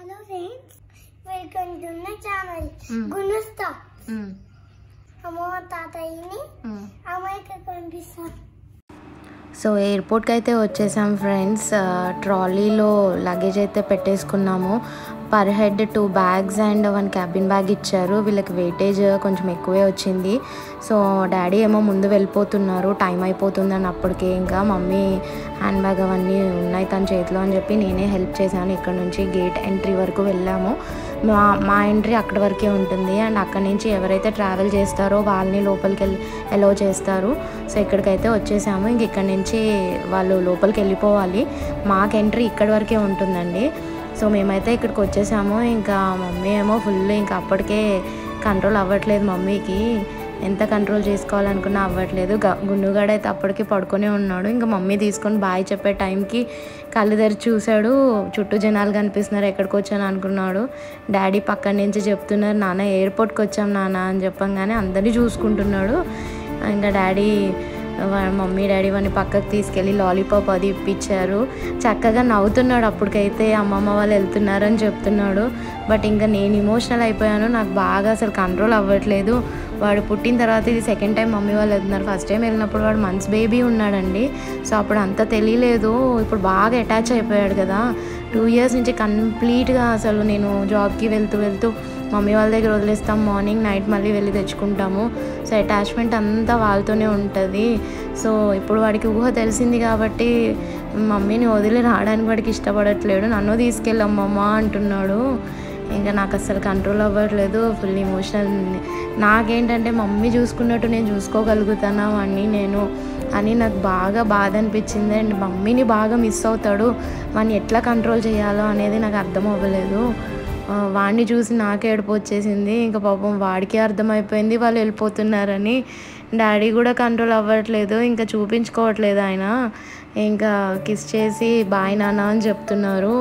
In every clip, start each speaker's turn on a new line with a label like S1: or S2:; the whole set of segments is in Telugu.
S1: Hello friends, welcome to my channel. Gunusta. అమ్మ తాతయ్యని అమ్మాయికి పంపిస్తాను.
S2: సో ఎయిర్పోర్ట్కి అయితే వచ్చేసాం ఫ్రెండ్స్. ట్రాలీలో లగేజ్ అయితే పెట్టేసుకున్నాము. Per head 2 bags and 1 cabin bag ఇచ్చారు. వీళ్ళకి వెయిటేజ్ కొంచెం ఎక్కువే వచ్చింది. సో డాడీ ఏమో ముందు వెళ్ళిపోతున్నారు, టైం అయిపోతుంది అన్నప్పటికీ. ఇంకా మమ్మీ హ్యాండ్ బ్యాగ్ అవన్నీ ఉన్నాయి తన చేతిలో అని చెప్పి నేనే హెల్ప్ చేశాను. ఇక్కడ నుంచి గేట్ ఎంట్రీ వరకు వెళ్ళాము. మా ఎంట్రీ అక్కడి వరకే ఉంటుంది అండ్ అక్కడి నుంచి ఎవరైతే ట్రావెల్ చేస్తారో వాళ్ళని లోపలికి అలౌ చేస్తారు. సో ఇక్కడికైతే వచ్చేసాము. ఇంక ఇక్కడ నుంచి వాళ్ళు లోపలికి వెళ్ళిపోవాలి. మాకు ఎంట్రీ ఇక్కడి వరకే ఉంటుందండి. సో మేమైతే ఇక్కడికి వచ్చేసాము. ఇంకా మమ్మీ ఏమో ఫుల్ ఇంకా అప్పటికే కంట్రోల్ అవ్వట్లేదు. మమ్మీకి ఎంత కంట్రోల్ చేసుకోవాలనుకున్నా అవ్వట్లేదు. గున్నుగాడు అయితే అప్పటికి పడుకొని ఉన్నాడు. ఇంకా మమ్మీ తీసుకొని బాయ్ చెప్పే టైంకి కళ్ళు తెరిచి చూశాడు. చుట్టూ జనాలు కనిపిస్తున్నారు, ఎక్కడికి వచ్చాను అనుకున్నాడు. డాడీ పక్కన నుంచి చెప్తున్నారు, నాన్న ఎయిర్పోర్ట్కి వచ్చాం నాన్న అని చెప్పంగానే అందరినీ చూసుకుంటున్నాడు. ఇంకా మమ్మీ డాడీ వాడిని పక్కకు తీసుకెళ్ళి లాలీపాప్ అది ఇప్పించారు. చక్కగా నవ్వుతున్నాడు. అప్పటికైతే అమ్మమ్మ వాళ్ళు వెళ్తున్నారు అని చెప్తున్నాడు. బట్ ఇంకా నేను ఎమోషనల్ అయిపోయాను. నాకు బాగా అసలు కంట్రోల్ అవ్వట్లేదు. వాడు పుట్టిన తర్వాత ఇది సెకండ్ టైం మమ్మీ వాళ్ళు వెళ్తున్నారు. ఫస్ట్ టైం వెళ్ళినప్పుడు వాడు మంత్స్ బేబీ ఉన్నాడండి. సో అప్పుడు అంత తెలియలేదు. ఇప్పుడు బాగా అటాచ్ అయిపోయాడు కదా. 2 years నుంచి కంప్లీట్గా అసలు నేను జాబ్కి వెళ్తూ మమ్మీ వాళ్ళ దగ్గర వదిలేస్తాం. మార్నింగ్ నైట్ మళ్ళీ వెళ్ళి తెచ్చుకుంటాము. సో అటాచ్మెంట్ అంతా వాళ్ళతోనే ఉంటుంది. సో ఇప్పుడు వాడికి ఊహ తెలిసింది కాబట్టి మమ్మీని వదిలి రావడానికి వాడికి ఇష్టపడట్లేడు. నన్ను తీసుకెళ్ళమ్మమ్మ అంటున్నాడు. ఇంకా నాకు అసలు కంట్రోల్ అవ్వట్లేదు. Full emotional. నాకేంటంటే మమ్మీ చూసుకున్నట్టు నేను చూసుకోగలుగుతానా వాడిని అని నాకు బాగా బాధ అనిపించింది. అండ్ మమ్మీని బాగా మిస్ అవుతాడు. వాడిని ఎట్లా కంట్రోల్ చేయాలో అనేది నాకు అర్థం అవ్వలేదు. వాడిని చూసి నాకే ఏడుపు వచ్చేసింది. ఇంకా పాపం వాడికి అర్థమైపోయింది వాళ్ళు వెళ్ళిపోతున్నారని. డాడీ కూడా కంట్రోల్ అవ్వట్లేదు, ఇంకా చూపించుకోవట్లేదు ఆయన. ఇంకా కిస్ చేసి బాయ్ నాన్న అని చెప్తున్నారు.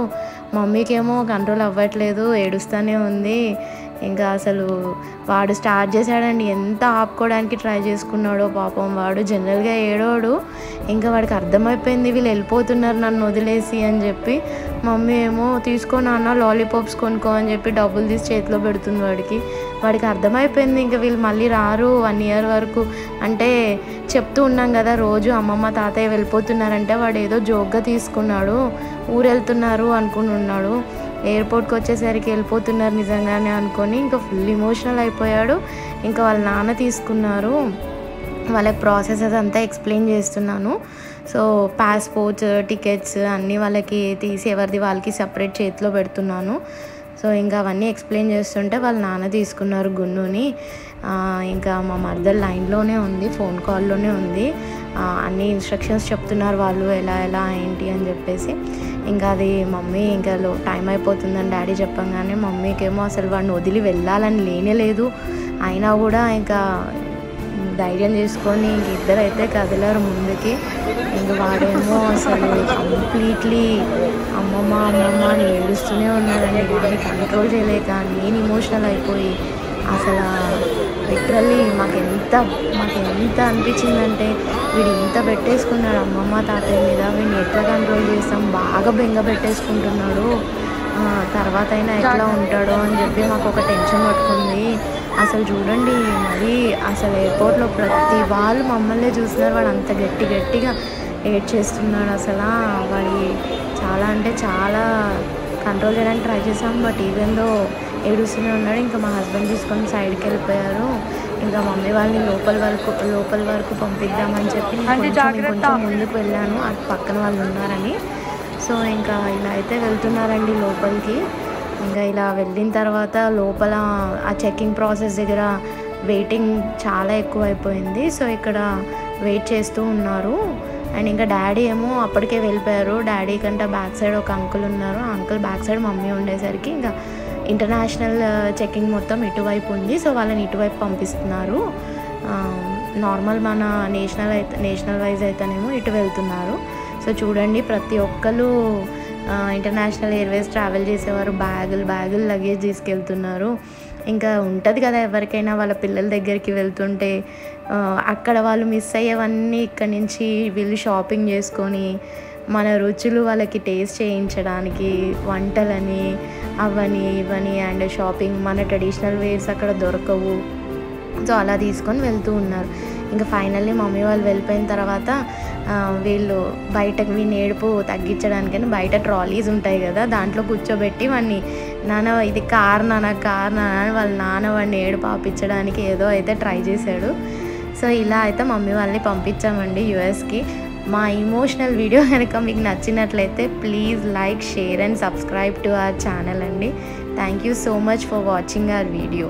S2: మమ్మీకేమో కంట్రోల్ అవ్వట్లేదు, ఏడుస్తూనే ఉంది. ఇంకా అసలు వాడు స్టార్ట్ చేశాడండి. ఎంత ఆపుకోవడానికి ట్రై చేసుకున్నాడో పాపం. వాడు జనరల్గా ఏడోడు. ఇంకా వాడికి అర్థమైపోయింది వీళ్ళు వెళ్ళిపోతున్నారు నన్ను వదిలేసి అని చెప్పి. మమ్మీ ఏమో తీసుకో నాన్న లాలీపాప్స్ కొనుక్కో అని చెప్పి డబ్బులు తీసి చేతిలో పెడుతుంది వాడికి అర్థమైపోయింది ఇంకా వీళ్ళు మళ్ళీ రారు 1 year వరకు. అంటే చెప్తూ ఉన్నాం కదా రోజు అమ్మమ్మ తాతయ్య వెళ్ళిపోతున్నారంటే వాడు ఏదో జోక్గా తీసుకున్నాడు. ఊరు వెళ్తున్నారు అనుకుని ఉన్నాడు. ఎయిర్పోర్ట్కి వచ్చేసరికి వెళ్ళిపోతున్నారు నిజంగానే అనుకొని ఇంకా ఫుల్ ఎమోషనల్ అయిపోయాడు. ఇంకా వాళ్ళ నాన్న తీసుకున్నారు. వాళ్ళకి ప్రాసెస్ అదంతా ఎక్స్ప్లెయిన్ చేస్తున్నాను. సో పాస్పోర్ట్స్ టికెట్స్ అన్నీ వాళ్ళకి తీసి ఎవరిది వాళ్ళకి సపరేట్ చేతిలో పెడుతున్నాను. సో ఇంకా అవన్నీ ఎక్స్ప్లెయిన్ చేస్తుంటే వాళ్ళ నాన్న తీసుకున్నారు గున్నుని. ఇంకా మా మదర్ లైన్లోనే ఉంది, ఫోన్ కాల్లోనే ఉంది. అన్ని ఇన్స్ట్రక్షన్స్ చెప్తున్నారు వాళ్ళు ఎలా ఏంటి అని చెప్పేసి. ఇంకా అది మమ్మీ ఇంకా టైం అయిపోతుందని డాడీ చెప్పంగానే మమ్మీకేమో అసలు వాడిని వదిలి వెళ్ళాలని లేనేలేదు. అయినా కూడా ఇంకా ధైర్యం చేసుకొని ఇంక ఇద్దరైతే కదిలారు ముందుకి. ఇంక వాడేమో అసలు కంప్లీట్లీ అమ్మమ్మ అని ఏడుస్తూనే ఉన్నాడండి. వాడిని కంట్రోల్ చేయలేక నేను ఎమోషనల్ అయిపోయి అసలు లిటరల్లీ మాకు ఎంత అనిపించిందంటే వీడు ఇంత పెట్టేసుకున్నాడు అమ్మమ్మ తాతయ్య మీద, వీడిని ఎట్లా కంట్రోల్ చేస్తాం, బాగా బెంగ పెట్టేసుకుంటున్నాడు. తర్వాత అయినా ఎట్లా ఉంటాడో అని చెప్పి మాకు ఒక టెన్షన్ పట్టుకుంది. అసలు చూడండి మరి అసలు ఎయిర్పోర్ట్లో ప్రతి వాళ్ళు మమ్మల్ని చూస్తున్నారు. వాడు అంత గట్టిగా ఏడ్ చేస్తున్నాడు. అసలు వాడి చాలా అంటే చాలా కంట్రోల్ చేయడానికి ట్రై చేసాం. బట్ ఈవెన్లో ఏడుస్తూనే ఉన్నాడు. ఇంకా మా హస్బెండ్ తీసుకొని సైడ్కి వెళ్ళిపోయారు. ఇంకా మమ్మీ వాళ్ళని లోపల వరకు పంపిద్దామని చెప్పి కొంచెం ముందుకు వెళ్ళాను, అటు పక్కన వాళ్ళు ఉన్నారని. సో ఇంకా ఇలా అయితే వెళ్తున్నారండి లోపలికి. ఇంకా ఇలా వెళ్ళిన తర్వాత లోపల ఆ చెకింగ్ ప్రాసెస్ దగ్గర వెయిటింగ్ చాలా ఎక్కువ అయిపోయింది. సో ఇక్కడ వెయిట్ చేస్తూ ఉన్నారు. అండ్ ఇంకా డాడీ ఏమో అప్పటికే వెళ్ళిపోయారు. డాడీ కంటే బ్యాక్ సైడ్ ఒక అంకుల్ ఉన్నారు. ఆ అంకుల్ బ్యాక్ సైడ్ మమ్మీ ఉండేసరికి ఇంకా ఇంటర్నేషనల్ చెకింగ్ మొత్తం ఇటువైపు ఉంది. సో వాళ్ళని ఇటువైపు పంపిస్తున్నారు. నార్మల్ మన నేషనల్ వైజ్ అయితేనేమో ఇటు వెళ్తున్నారు. సో చూడండి ప్రతి ఒక్కరు ఇంటర్నేషనల్ ఎయిర్వేస్ ట్రావెల్ చేసేవారు బ్యాగులు లగేజ్ తీసుకెళ్తున్నారు. ఇంకా ఉంటుంది కదా ఎవరికైనా వాళ్ళ పిల్లల దగ్గరికి వెళ్తుంటే అక్కడ వాళ్ళు మిస్ అయ్యేవన్నీ ఇక్కడి నుంచి వీళ్ళు షాపింగ్ చేసుకొని మన రుచులు వాళ్ళకి టేస్ట్ చేయించడానికి వంటలని అవని ఇవని అండ్ షాపింగ్, మన ట్రెడిషనల్ వేర్స్ అక్కడ దొరకవు. సో అలా తీసుకొని వెళ్తూ ఉన్నారు. ఇంకా ఫైనల్లీ మమ్మీ వాళ్ళు వెళ్ళిపోయిన తర్వాత వీళ్ళు బయటకు వీని ఏడుపు తగ్గించడానికని బయట ట్రాలీస్ ఉంటాయి కదా, దాంట్లో కూర్చోబెట్టి వాడిని నాన్న ఇది కార్ నాన్న అని వాళ్ళ నాన్న వాడిని ఏడుపు ఆపించడానికి ఏదో అయితే ట్రై చేశాడు. సో ఇలా అయితే మమ్మీ వాళ్ళని పంపించామండి యూఎస్కి. మా ఇమోషనల్ వీడియో కనుక మీకు నచ్చినట్లయితే please like, share and subscribe to our channel అండి. Thank you so much for watching our video.